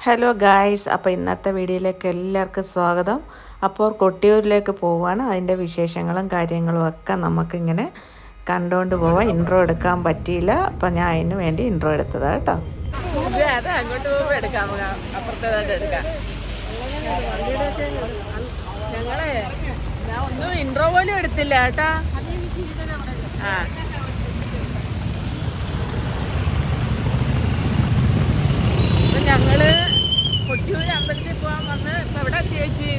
Hello guys, അപ്പോൾ ഇന്നത്തെ വീഡിയോയിലേക്ക് എല്ലാവർക്കും സ്വാഗതം. അപ്പോൾ കൊട്ടിയൂരിലേക്ക് പോവുകയാണ്. അതിൻ്റെ വിശേഷങ്ങളും കാര്യങ്ങളും ഒക്കെ നമുക്കിങ്ങനെ കണ്ടുകൊണ്ട് പോവാം. ഇൻട്രോ എടുക്കാൻ പറ്റിയില്ല, അപ്പോൾ ഞാൻ അതിന് വേണ്ടി ഇൻട്രോ എടുത്തതാണ് കേട്ടോ. അങ്ങോട്ട് പോകുമ്പോൾ എടുക്കാം, അപ്പുറത്തേതായിട്ട് എടുക്കാം. ഞങ്ങളെ ഞാൻ ഒന്നും ഇൻട്രോ പോലും എടുത്തില്ല കേട്ടാ. ആ ഞങ്ങള് കൊട്ടിയൂർ അമ്പലത്തിൽ പോകാൻ വന്ന് ഇപ്പം എവിടെ ചേച്ചി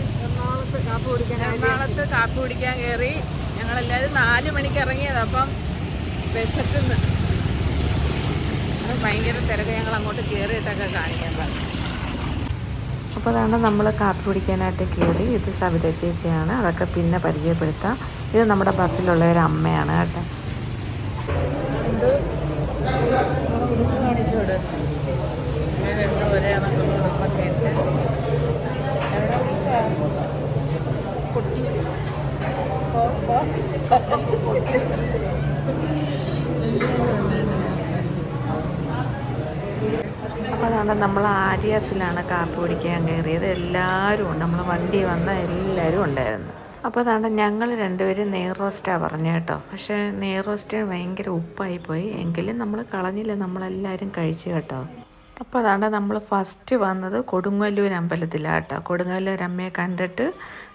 എറണാകുളത്ത് കാപ്പി കുടിക്കാൻ കയറി. ഞങ്ങളെല്ലാവരും 4 മണിക്ക് ഇറങ്ങിയത്. അപ്പം വിശക്കുന്ന് ഭയങ്കര തിരക്ക്. ഞങ്ങൾ അങ്ങോട്ട് കയറിയിട്ടൊക്കെ കാണിക്കാൻ പറഞ്ഞു. അപ്പോൾ അതാണ് നമ്മൾ കാപ്പി കുടിക്കാനായിട്ട് കയറി. ഇത് സവിത ചേച്ചിയാണ്, അതൊക്കെ പിന്നെ പരിചയപ്പെടുത്താം. ഇത് നമ്മുടെ ബസ്സിലുള്ള ഒരു അമ്മയാണ് കേട്ടോ. എന്ത് കാണിച്ചോട് ഒരേ കുടുംബമൊക്കെ ഉണ്ട്. അപ്പോൾ അതാണ് നമ്മൾ ആര്യാസിലാണ് കാപ്പി കുടിക്കാൻ കയറിയത്. എല്ലാവരും ഉണ്ട്, നമ്മൾ വണ്ടി വന്ന എല്ലാവരും ഉണ്ടായിരുന്നു. അപ്പോൾ അതാണ് ഞങ്ങൾ രണ്ടുപേരും നെയ് റോസ്റ്റാണ് പറഞ്ഞു കേട്ടോ. പക്ഷേ നെയ് റോസ്റ്റ് ഭയങ്കര ഉപ്പായിപ്പോയി, എങ്കിലും നമ്മൾ കളഞ്ഞില്ല, നമ്മളെല്ലാവരും കഴിച്ചു കേട്ടോ. അപ്പോൾ അതാണ് നമ്മൾ ഫസ്റ്റ് വന്നത് കൊടുങ്ങല്ലൂർ അമ്പലത്തിലാണ് കേട്ടോ. കൊടുങ്ങല്ലൂർ അമ്മയെ കണ്ടിട്ട്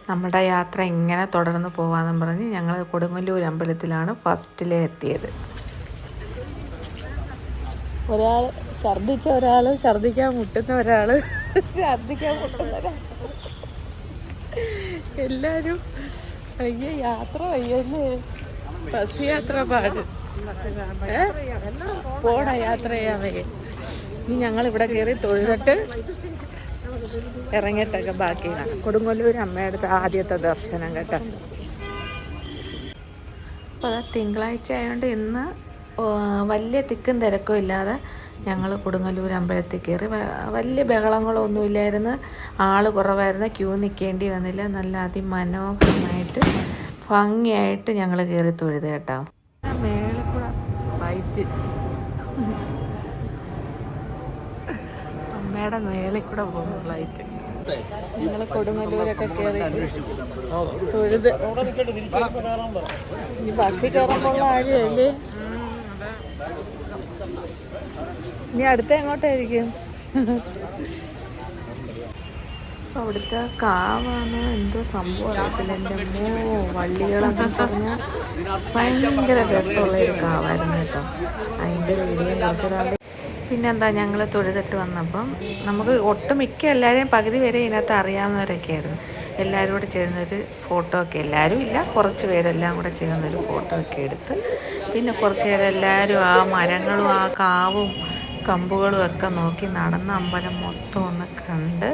നമ്മുടെ യാത്ര ഇങ്ങനെ തുടർന്ന് പോകാമെന്നും പറഞ്ഞ് ഞങ്ങൾ കൊടുങ്ങല്ലൂർ അമ്പലത്തിലാണ് ഫസ്റ്റിലെ എത്തിയത്. ഒരാൾ ഛർദ്ദിച്ച ഒരാൾ, ഛർദ്ദിക്കാൻ മുട്ടുന്ന ഒരാൾ, ഛർദ്ദിക്കാൻ മുട്ടുന്ന ഒരാൾ, എല്ലാവരും അയ്യോ യാത്ര വയ്യല്ലേ. ബസ് യാത്ര പാട്, പോണ യാത്ര ചെയ്യാൻ വയ്യ. ഇനി ഞങ്ങളിവിടെ കയറി തൊഴുതിട്ട് ഇറങ്ങിയിട്ടൊക്കെ ബാക്കിയാണ്. കൊടുങ്ങല്ലൂർ അമ്മയുടെ ആദ്യത്തെ ദർശനം കേട്ടോ. അപ്പോൾ അത് തിങ്കളാഴ്ച ആയതുകൊണ്ട് ഇന്ന് വലിയ തിക്കും തിരക്കും ഇല്ലാതെ ഞങ്ങൾ കൊടുങ്ങല്ലൂർ അമ്പലത്തിൽ കയറി. വലിയ ബഹളങ്ങളൊന്നുമില്ലായിരുന്നു, ആൾ കുറവായിരുന്നു, ക്യൂ നിൽക്കേണ്ടി വന്നില്ല. നല്ല അതിമനോഹരമായിട്ട് ഭംഗിയായിട്ട് ഞങ്ങൾ കയറി തൊഴുത് കേട്ടോ. മേളിൽ കൂടെ വൈറ്റ് അമ്മയുടെ മേളിൽ കൂടെ പോകുന്നു ഫ്ലൈറ്റ്. ഞങ്ങൾ കൊടുങ്ങല്ലൂരൊക്കെ കയറി തൊഴുത് ഈ ബസ്സിൽ കയറുമ്പോൾ ആരുമല്ലേ. ഇനി അടുത്ത എങ്ങോട്ടായിരിക്കും? അവിടുത്തെ കാവാണ് എന്തോ സംഭവം അറിയത്തില്ല. എൻ്റെ വള്ളികളെന്ന് പറഞ്ഞാൽ ഭയങ്കര രസമുള്ളൊരു കാവായിരുന്നു കേട്ടോ. അതിൻ്റെ വീഡിയോ കുറച്ചതാണ്ട്. പിന്നെന്താ, ഞങ്ങൾ തൊഴുതിട്ട് വന്നപ്പം നമുക്ക് ഒട്ടുമിക്ക എല്ലാവരെയും പകുതി വരെ ഇതിനകത്ത് അറിയാവുന്നവരൊക്കെ ആയിരുന്നു. എല്ലാവരും കൂടെ ചേർന്നൊരു ഫോട്ടോ ഒക്കെ, എല്ലാവരും ഇല്ല, കുറച്ച് പേരെല്ലാം കൂടെ ചേർന്നൊരു ഫോട്ടോ ഒക്കെ എടുത്ത് പിന്നെ കുറച്ച് നേരം എല്ലാവരും ആ മരങ്ങളും ആ കാവും കമ്പുകളും ഒക്കെ നോക്കി നടന്ന് അമ്പലം മൊത്തം ഒന്ന് കണ്ട്.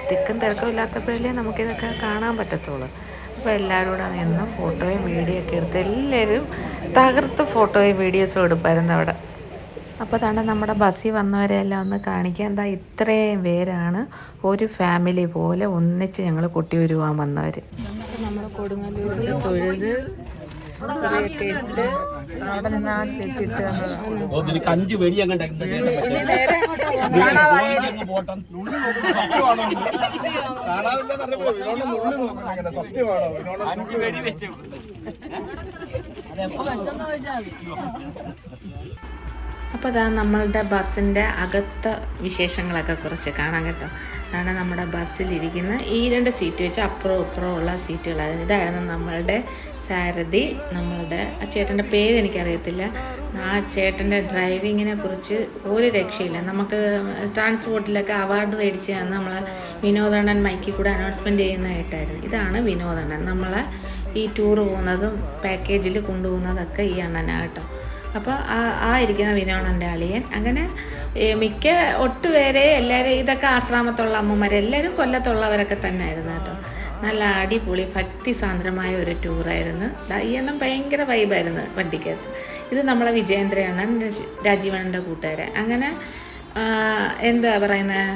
തിക്കും തിരക്കും ഇല്ലാത്തപ്പോഴല്ലേ നമുക്കിതൊക്കെ കാണാൻ പറ്റത്തുള്ളൂ. അപ്പോൾ എല്ലാവരും കൂടെ നിന്ന് ഫോട്ടോയും വീഡിയോ ഒക്കെ എടുത്ത് എല്ലാവരും തകർത്ത് ഫോട്ടോയും വീഡിയോസും എടുപ്പായിരുന്നു അവിടെ. അപ്പോൾ അതാണ് നമ്മുടെ ബസ്സിൽ വന്നവരെല്ലാം ഒന്ന് കാണിക്കാൻ. എന്താ ഇത്രയും പേരാണ് ഒരു ഫാമിലി പോലെ ഒന്നിച്ച് ഞങ്ങൾ കൊട്ടിയൂർ പോകാൻ വന്നവർ. നമ്മൾ കൊടുങ്ങല്ലൂരിൽ തൊഴുത് ഒക്കെ ഇട്ട് അവിടെ നിന്ന് ആ ചേച്ചിട്ട് അപ്പോൾ അതാ നമ്മളുടെ ബസ്സിൻ്റെ അകത്തെ വിശേഷങ്ങളൊക്കെ കുറച്ച് കാണാൻ കേട്ടോ. അതാണ് നമ്മുടെ ബസ്സിലിരിക്കുന്ന ഈ 2 സീറ്റ് വെച്ച് അപ്പുറവും ഇപ്പുറവും ഉള്ള സീറ്റുകളായിരുന്നു. ഇതായിരുന്നു നമ്മളുടെ സാരഥി. നമ്മളുടെ ആ ചേട്ടൻ്റെ പേര് എനിക്കറിയത്തില്ല. ആ ചേട്ടൻ്റെ ഡ്രൈവിങ്ങിനെ കുറിച്ച് ഒരു രക്ഷയില്ല. നമുക്ക് ട്രാൻസ്പോർട്ടിലൊക്കെ അവാർഡ് മേടിച്ച് തന്ന് നമ്മളെ വിനോദണ്ണൻ മൈക്കിൽ കൂടെ അനൗൺസ്മെൻറ്റ് ചെയ്യുന്നതായിട്ടായിരുന്നു. ഇതാണ് വിനോദണ്ണൻ. നമ്മളെ ഈ ടൂർ പോകുന്നതും പാക്കേജിൽ കൊണ്ടുപോകുന്നതൊക്കെ ഈ അണ്ണനാണ് കേട്ടോ. അപ്പോൾ ആ ഇരിക്കുന്ന വിനോദൻ്റെ അളിയൻ. അങ്ങനെ മിക്ക ഒട്ടുപേരെ എല്ലാവരും ഇതൊക്കെ ആശ്രാമത്തുള്ള അമ്മമാരെല്ലാവരും കൊല്ലത്തുള്ളവരൊക്കെ തന്നെ ആയിരുന്നു കേട്ടോ. നല്ല അടിപൊളി ഭക്തിസാന്ദ്രമായ ഒരു ടൂറായിരുന്നു. ഈ എണ്ണം ഭയങ്കര വൈബായിരുന്നു വണ്ടിക്കകത്ത്. ഇത് നമ്മളെ വിജയേന്ദ്രണ്ണൻ, രാജീവണ്ണൻ്റെ കൂട്ടുകാരൻ. അങ്ങനെ എന്താ പറയുന്നത്,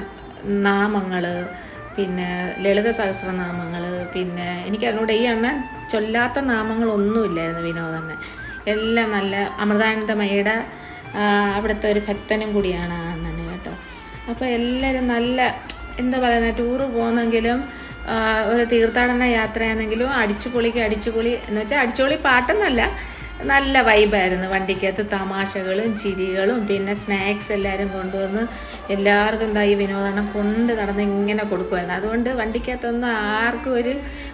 നാമങ്ങൾ, പിന്നെ ലളിത സഹസ്രനാമങ്ങൾ, പിന്നെ എനിക്കതിനോട് ഈ എണ്ണം ചൊല്ലാത്ത നാമങ്ങളൊന്നുമില്ലായിരുന്നു വിനോദണ്ണൻ. എല്ലാം നല്ല അമൃതാനന്ദമയുടെ അവിടുത്തെ ഒരു ഭക്തനും കൂടിയാണ് അണ്ണന് കേട്ടോ. അപ്പോൾ എല്ലാവരും നല്ല എന്താ പറയുന്നത്, ടൂറ് പോകുന്നെങ്കിലും ഒരു തീർത്ഥാടന യാത്രയാണെങ്കിലും അടിച്ചുപൊളി എന്ന് വെച്ചാൽ അടിച്ചുപൊളി പാട്ടെന്നല്ല, നല്ല വൈബായിരുന്നു. വണ്ടിക്കകത്ത് തമാശകളും ചിരികളും പിന്നെ സ്നാക്സ് എല്ലാവരും കൊണ്ടുവന്ന് എല്ലാവർക്കും എന്താ ഈ വിനോദം കൊണ്ട് നടന്ന് ഇങ്ങനെ കൊടുക്കുമായിരുന്നു. അതുകൊണ്ട് വണ്ടിക്കകത്തൊന്നും ആർക്കും ഒരു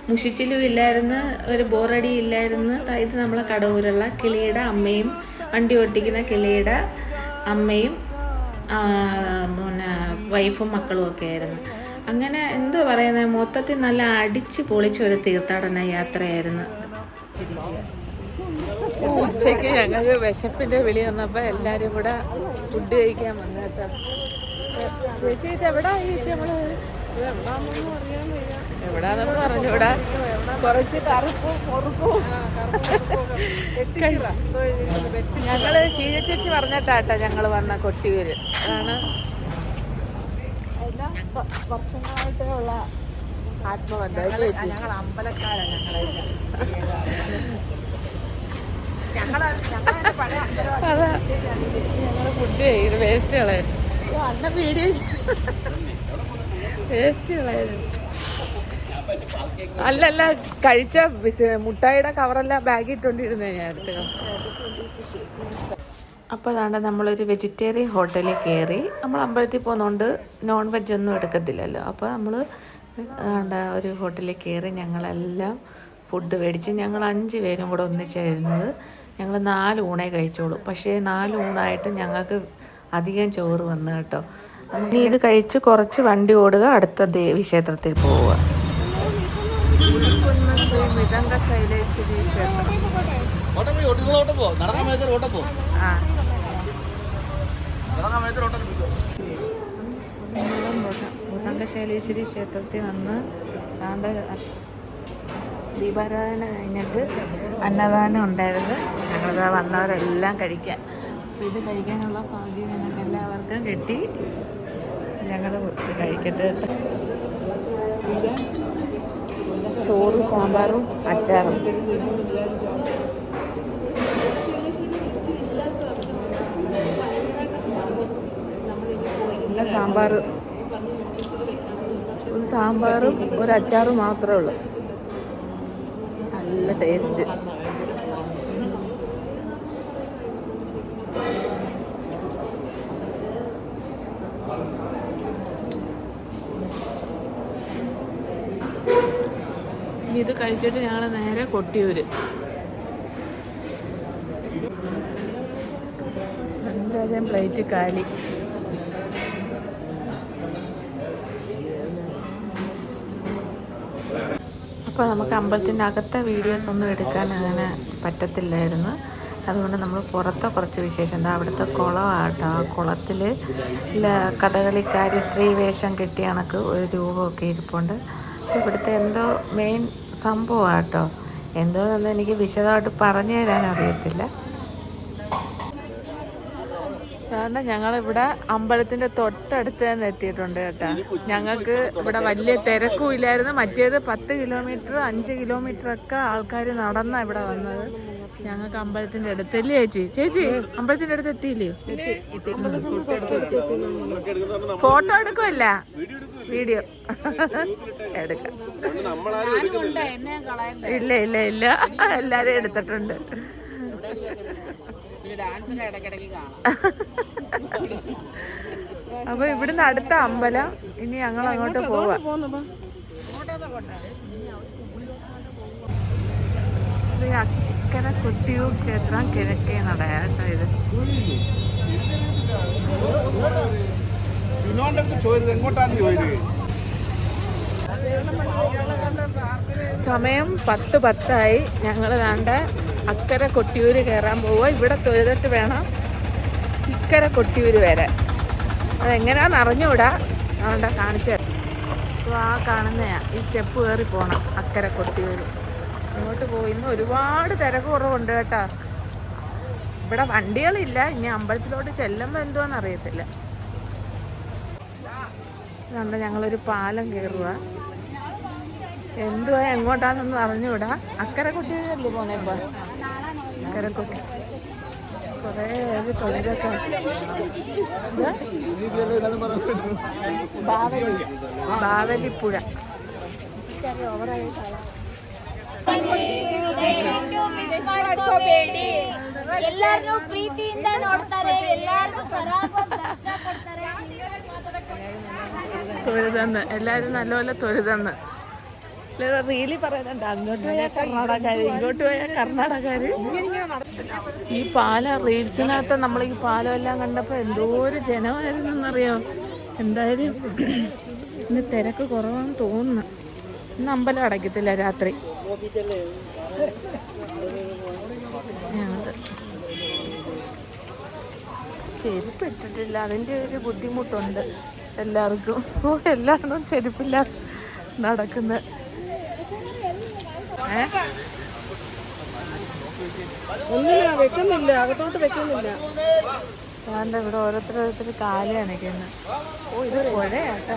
മുഷിച്ചിലും ഇല്ലായിരുന്നു, ഒരു ബോറടി ഇല്ലായിരുന്നു. ഇത് നമ്മളെ കടവൂരുള്ള കിളിയുടെ അമ്മയും, വണ്ടി ഓട്ടിക്കുന്ന കിളിയുടെ അമ്മയും പിന്നെ വൈഫും മക്കളും ഒക്കെ ആയിരുന്നു. അങ്ങനെ എന്തോ പറയുന്നത്, മൊത്തത്തിൽ നല്ല അടിച്ച് പൊളിച്ചൊരു തീർത്ഥാടന യാത്രയായിരുന്നു. ഉച്ചയ്ക്ക് ഞങ്ങൾക്ക് വിശപ്പിൻ്റെ വിളി വന്നപ്പോൾ എല്ലാവരും കൂടെ ഫുഡ് കഴിക്കാൻ വന്നു കേട്ടോ. ചേച്ചി ഇത് എവിടാ ചേച്ചി നമ്മൾ എവിടാന്ന് പറഞ്ഞു, ഇവിടെ കുറച്ച് കറുപ്പും മുറുക്കും ഞങ്ങള് ഷീജ ചേച്ചി പറഞ്ഞിട്ടാട്ടോ ഞങ്ങൾ വന്ന കൊട്ടിയൂര്. അതാണ് എല്ലാ വർഷങ്ങളായിട്ടുള്ള ആത്മബന്ധം. ഞങ്ങൾ അമ്പലക്കാരാണ്. അതാ ഞങ്ങൾ ഫുഡ് ചെയ്ത് വേസ്റ്റ് കളയും. അന്ന വീഡിയോ വേസ്റ്റ് കളയായിരുന്നു. അല്ലല്ല, കഴിച്ച മുട്ടായിയുടെ കവറെല്ലാം ബാഗ് ഇട്ടുകൊണ്ടിരുന്നേ ഞാൻ അടുത്ത്. അപ്പോൾ അതാണ്ട് നമ്മളൊരു വെജിറ്റേറിയൻ ഹോട്ടലിൽ കയറി. നമ്മൾ അമ്പലത്തിൽ പോകുന്നതുകൊണ്ട് നോൺ വെജ് ഒന്നും എടുക്കത്തില്ലല്ലോ. അപ്പോൾ നമ്മൾ ഒരു ഹോട്ടലിൽ കയറി ഞങ്ങളെല്ലാം ഫുഡ് മേടിച്ച് ഞങ്ങൾ 5 പേരും കൂടെ ഒന്നിച്ചായിരുന്നത്. ഞങ്ങൾ 4 ഊണേ കഴിച്ചോളൂ. പക്ഷേ 4 ഊണായിട്ട് ഞങ്ങൾക്ക് അധികം ചോറ് വന്നു കേട്ടോ. നമുക്ക് ഇത് കഴിച്ച് കുറച്ച് വണ്ടി ഓടുക, അടുത്ത ദേവി ക്ഷേത്രത്തിൽ പോവുക. ശൈലേശ്വരി ക്ഷേത്രം. ശൈലേശ്വരി ക്ഷേത്രത്തിൽ വന്ന് ദീപാരാധന കഴിഞ്ഞിട്ട് അന്നദാനം ഉണ്ടായിരുന്നു. ഞങ്ങളിവിടെ വന്നവരെല്ലാം കഴിക്കാൻ, ഇത് കഴിക്കാനുള്ള ഭാഗ്യം ഞങ്ങൾക്ക് എല്ലാവർക്കും കിട്ടി. ഞങ്ങൾ കഴിക്കട്ടെ. ചോറും സാമ്പാറും അച്ചാറും. പിന്നെ സാമ്പാറും ഒരു അച്ചാറും മാത്രമേ ഉള്ളൂ. നല്ല ടേസ്റ്റ്. ഇത് കഴിച്ചിട്ട് ഞങ്ങൾ നേരെ കൊട്ടിയൂര്. എന്തായാലും പ്ലേറ്റ് കാലി. അപ്പോൾ നമുക്ക് അമ്പലത്തിൻ്റെ അകത്തെ വീഡിയോസ് ഒന്നും എടുക്കാൻ അങ്ങനെ പറ്റത്തില്ലായിരുന്നു. അതുകൊണ്ട് നമ്മൾ പുറത്തെ കുറച്ച് വിശേഷം, അവിടുത്തെ കുളമാട്ടോ. ആ കുളത്തിൽ കഥകളിക്കാരി സ്ത്രീ വേഷം കെട്ടിയ കണക്ക് ഒരു രൂപമൊക്കെ ഇരിപ്പുണ്ട്. ഇവിടുത്തെ എന്തോ മെയിൻ സംഭവമാട്ടോ. എന്തോന്നൊന്നും എനിക്ക് വിശദമായിട്ട് പറഞ്ഞു തരാൻ അറിയത്തില്ല. കാരണം ഞങ്ങളിവിടെ അമ്പലത്തിൻ്റെ തൊട്ടടുത്ത് തന്നെ എത്തിയിട്ടുണ്ട് കേട്ടോ. ഞങ്ങൾക്ക് ഇവിടെ വലിയ തിരക്കും ഇല്ലായിരുന്നു. മറ്റേത് 10 കിലോമീറ്റർ 5 കിലോമീറ്റർ ഒക്കെ ആൾക്കാർ നടന്നാണ് ഇവിടെ വന്നത്. ഞങ്ങൾക്ക് അമ്പലത്തിൻ്റെ അടുത്തല്ലേ ചേച്ചി അമ്പലത്തിൻ്റെ അടുത്ത് എത്തിയില്ലേ? ഫോട്ടോ എടുക്കുമല്ല, വീഡിയോ എടുക്കാം. ഇല്ല ഇല്ല ഇല്ല, എല്ലാരും എടുത്തിട്ടുണ്ട്. അപ്പൊ ഇവിടുന്ന് അടുത്ത അമ്പലം. ഇനി ഞങ്ങൾ അങ്ങോട്ട് പോവാം. ശ്രീ അക്കര കൊട്ടിയൂർ ക്ഷേത്രം കിഴക്കേ നടയാട്ടോ ഇത്. സമയം 10:10 ഞങ്ങൾ ദാണ്ട അക്കര കൊട്ടിയൂര് കയറാൻ പോവുക. ഇവിടെ തൊഴുതിട്ട് വേണം ഇക്കര കൊട്ടിയൂര് വരാൻ. അതെങ്ങനെയാണെന്ന് അറിഞ്ഞൂടാ, അതുകൊണ്ടാ കാണിച്ചത്. അപ്പോൾ ആ കാണുന്നയാ ഈ സ്റ്റെപ്പ് കയറി പോകണം അക്കര കൊട്ടിയൂര്. ഇങ്ങോട്ട് പോയി ഇന്ന് ഒരുപാട് തിരക്ക് കുറവുണ്ട് കേട്ടോ. ഇവിടെ വണ്ടികളില്ല. ഇനി അമ്പലത്തിലോട്ട് ചെല്ലുമ്പോൾ എന്തുവാന്ന് അറിയത്തില്ല. അതുകൊണ്ട് ഞങ്ങളൊരു പാലം കയറുക. എന്തുവാ എങ്ങോട്ടാന്നൊന്നും അറിഞ്ഞുകൂടാ. അക്കരെ കൊട്ടിയൂരല്ലേ പോണേ? ഇപ്പോൾ അക്കരെ കൊട്ടി കുറേ തൊഴിലൊക്കെ ബാവലിപ്പുഴ ಎಲ್ಲರೂ ಪ್ರೀತಿಯಿಂದ ನೋಡ್ತಾರೆ, ಎಲ್ಲರೂ തൊഴുതെന്ന് എല്ലാവരും നല്ലപോലെ തൊഴുതെന്ന് റീലി പറയുന്നുണ്ട്. അങ്ങോട്ട് പോയാൽ കർണാടകക്കാര്, ഇങ്ങോട്ട് പോയാൽ കർണാടകക്കാര്. ഈ പാലം റീൽസിനകത്ത് നമ്മൾ ഈ പാലം എല്ലാം കണ്ടപ്പോൾ എന്തോരം ജനമായിരുന്നെന്നറിയോ. എന്തായാലും ഇന്ന് തിരക്ക് കുറവാന്ന് തോന്നുന്നു. ഇന്ന് അമ്പലം അടയ്ക്കത്തില്ല രാത്രി. ചെരുപ്പ് ഇട്ടിട്ടില്ല, അതിൻ്റെ ഒരു ബുദ്ധിമുട്ടുണ്ട് എല്ലാവർക്കും. എല്ലാവരും ചെരുപ്പില്ല നടക്കുന്നത്. വെക്കുന്നില്ല, അകത്തോട്ട് വെക്കുന്നില്ല. അതാണ്ട് ഇവിടെ ഓരോരുത്തർ കാല് കാണിക്കുന്നത്. ഓ, ഇത് പുഴയാട്ടോ.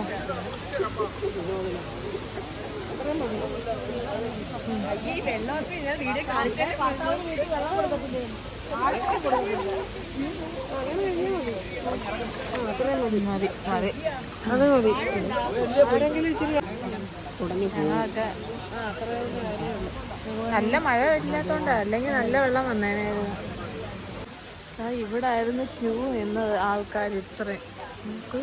അത് മതി. നല്ല മഴ ഇല്ലാത്തോണ്ടാ, അല്ലെങ്കിൽ നല്ല വെള്ളം വന്നേനായിരുന്നു. ഇവിടെ ആയിരുന്നു ക്യൂ എന്നത് ആൾക്കാർ ഇത്രയും. നമുക്ക്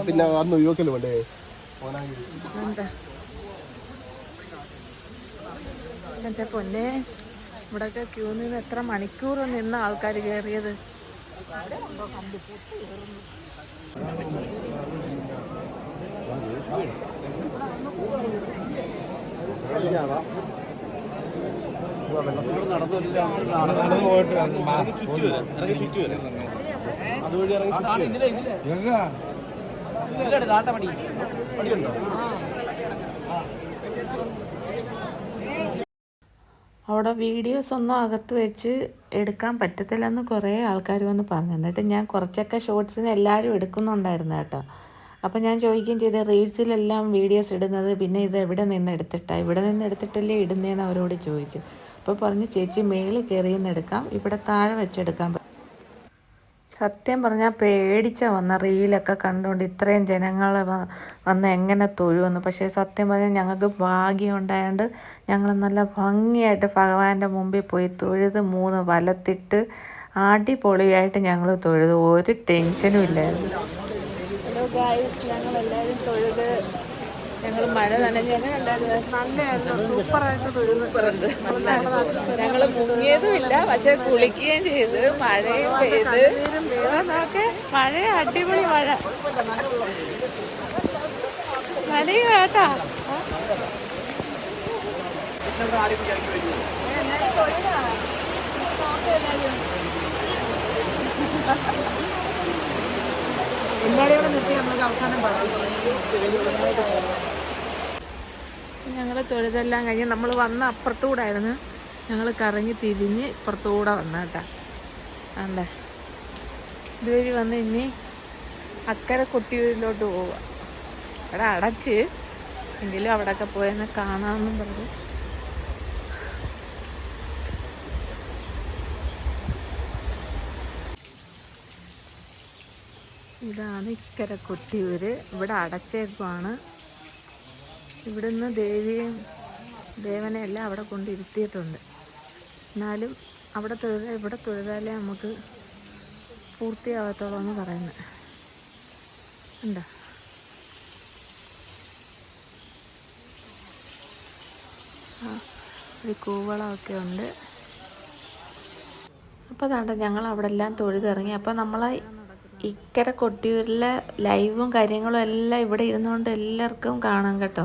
പിന്നെ ഒഴിവാക്കല്ലോ വേണ്ടേ. എന്താ എന്റെ പൊന്നെ, ഇവിടെയൊക്കെ ക്യൂ നിന്ന് എത്ര മണിക്കൂർ നിന്ന് ആൾക്കാർ കയറിയത്. അവിടെ വീഡിയോസ് ഒന്നും അകത്ത് വെച്ച് എടുക്കാൻ പറ്റത്തില്ലെന്ന് കുറേ ആൾക്കാർ വന്ന് പറഞ്ഞു. എന്നിട്ട് ഞാൻ കുറച്ചൊക്കെ ഷോർട്സിന് എല്ലാവരും എടുക്കുന്നുണ്ടായിരുന്നു കേട്ടോ. അപ്പം ഞാൻ ചോദിക്കുകയും ചെയ്ത്, റീൽസിലെല്ലാം വീഡിയോസ് ഇടുന്നത് പിന്നെ ഇത് എവിടെ നിന്ന് എടുത്തിട്ടാണ്, ഇവിടെ നിന്ന് എടുത്തിട്ടല്ലേ ഇടുന്നതെന്ന് അവരോട് ചോദിച്ചു. അപ്പോൾ പറഞ്ഞു, ചേച്ചി മേളിൽ കയറിയെന്ന് എടുക്കാം, ഇവിടെ താഴെ വെച്ചെടുക്കാൻ പറ്റും. സത്യം പറഞ്ഞാൽ പേടിച്ച വന്ന റീലൊക്കെ കണ്ടുകൊണ്ട് ഇത്രയും ജനങ്ങൾ വന്ന് എങ്ങനെ തൊഴുവെന്ന്. പക്ഷേ സത്യം പറഞ്ഞാൽ ഞങ്ങൾക്ക് ഭാഗ്യം ഉണ്ടായതുകൊണ്ട് ഞങ്ങൾ നല്ല ഭംഗിയായിട്ട് ഭഗവാന്റെ മുമ്പിൽ പോയി തൊഴുത് 3 വലത്തിട്ട് അടിപൊളിയായിട്ട് ഞങ്ങൾ തൊഴുത്. ഒരു ടെൻഷനും ഇല്ലായിരുന്നു. ഹലോ ഗായ്സ്, ഞങ്ങളെല്ലാവരും തൊഴുത് ഞങ്ങൾ മഴ നനഞ്ഞ് നല്ലതായിരുന്നു, സൂപ്പറായിട്ട് തൊഴുത്. ഞങ്ങൾ മുങ്ങിയതും ഇല്ല, പക്ഷെ കുളിക്കുകയും ചെയ്ത്, മഴയും പെയ്ത്. നോക്കെ മഴ, അടിപൊളി മഴ നനയുക കേട്ടാ. എല്ലാവരെയും നിർത്തി നമുക്ക് അവസാനം ഞങ്ങൾ തൊഴുതെല്ലാം കഴിഞ്ഞ് നമ്മൾ വന്ന അപ്പുറത്തൂടെ ആയിരുന്നു. ഞങ്ങൾ കറങ്ങി തിരിഞ്ഞ് ഇപ്പുറത്തൂടെ വന്ന കേട്ടാ. അല്ലേ, ഇതുവഴി വന്ന് ഇനി അക്കരെ കൊട്ടിയൂരിലോട്ട് പോവുക. അവിടെ അടച്ച് എങ്കിലും അവിടെയൊക്കെ പോയെന്ന് കാണാമെന്നും പറഞ്ഞു. ഇതാണ് ഇക്കരെ കൊട്ടിയൂര്. ഇവിടെ അടച്ചേക്കുവാണ്. ഇവിടുന്ന് ദേവനെ എല്ലാം അവിടെ കൊണ്ടിരുത്തിയിട്ടുണ്ട്. എന്നാലും അവിടെ ഇവിടെ തൊഴുതാലേ നമുക്ക് പൂർത്തിയാകത്തുള്ളൂ എന്ന് പറയുന്നത്. ഉണ്ടോ? ഒരു കൂവളമൊക്കെ ഉണ്ട്. അപ്പോൾ അതാണ്ട് ഞങ്ങൾ അവിടെ എല്ലാം തൊഴുതിറങ്ങി. അപ്പോൾ നമ്മളെ ഇക്കരെ കൊട്ടിയൂരിലെ ലൈവും കാര്യങ്ങളും എല്ലാം ഇവിടെ ഇരുന്നുകൊണ്ട് എല്ലാവർക്കും കാണാം കേട്ടോ.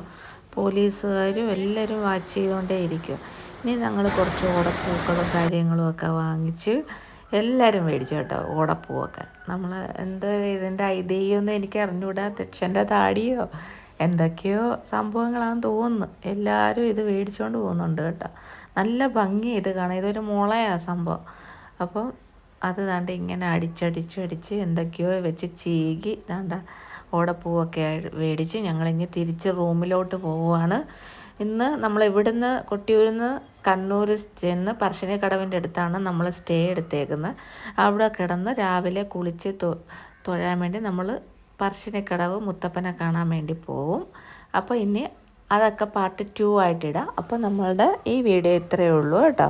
പോലീസുകാരും എല്ലാവരും വാച്ച് ചെയ്തുകൊണ്ടേ ഇരിക്കും. ഇനി ഞങ്ങൾ കുറച്ച് ഓടപ്പൂക്കളും കാര്യങ്ങളും ഒക്കെ വാങ്ങിച്ച് എല്ലാവരും മേടിച്ചു കേട്ടോ. ഓടപ്പൂവൊക്കെ നമ്മൾ എന്താ ഇതിൻ്റെ ഐതിഹ്യമൊന്നും എനിക്ക് അറിഞ്ഞുകൂടാ. ദക്ഷൻ്റെ താടിയോ എന്തൊക്കെയോ സംഭവങ്ങളാണെന്ന് തോന്നുന്നു. എല്ലാവരും ഇത് മേടിച്ചുകൊണ്ട് പോകുന്നുണ്ട് കേട്ടോ. നല്ല ഭംഗി ഇത് കാണാം. ഇതൊരു മുളയാണ് സംഭവം. അപ്പം അത് ദാണ്ട് ഇങ്ങനെ അടിച്ചടിച്ച് എന്തൊക്കെയോ വെച്ച് ചീകി ദാണ്ട ഓടപ്പൂവൊക്കെ മേടിച്ച് ഞങ്ങളിനി തിരിച്ച് റൂമിലോട്ട് പോവുകയാണ്. ഇന്ന് നമ്മൾ ഇവിടുന്ന് കൊട്ടിയൂരിൽ നിന്ന് കണ്ണൂർ ചെന്ന് പറശ്ശിനിക്കടവിൻ്റെ അടുത്താണ് നമ്മൾ സ്റ്റേ എടുത്തേക്കുന്നത്. അവിടെ കിടന്ന് രാവിലെ കുളിച്ച് തൊഴാൻ വേണ്ടി നമ്മൾ പറശ്ശിനിക്കടവ് മുത്തപ്പനെ കാണാൻ വേണ്ടി പോവും. അപ്പോൾ ഇനി അതൊക്കെ പാർട്ട് 2 ആയിട്ടിടാം. അപ്പോൾ നമ്മളുടെ ഈ വീഡിയോ ഇത്രയേ ഉള്ളൂ കേട്ടോ.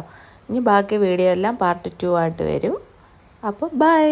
ഇനി ബാക്കി വീഡിയോ എല്ലാം പാർട്ട് 2 ആയിട്ട് വരും. അപ്പോൾ ബൈ.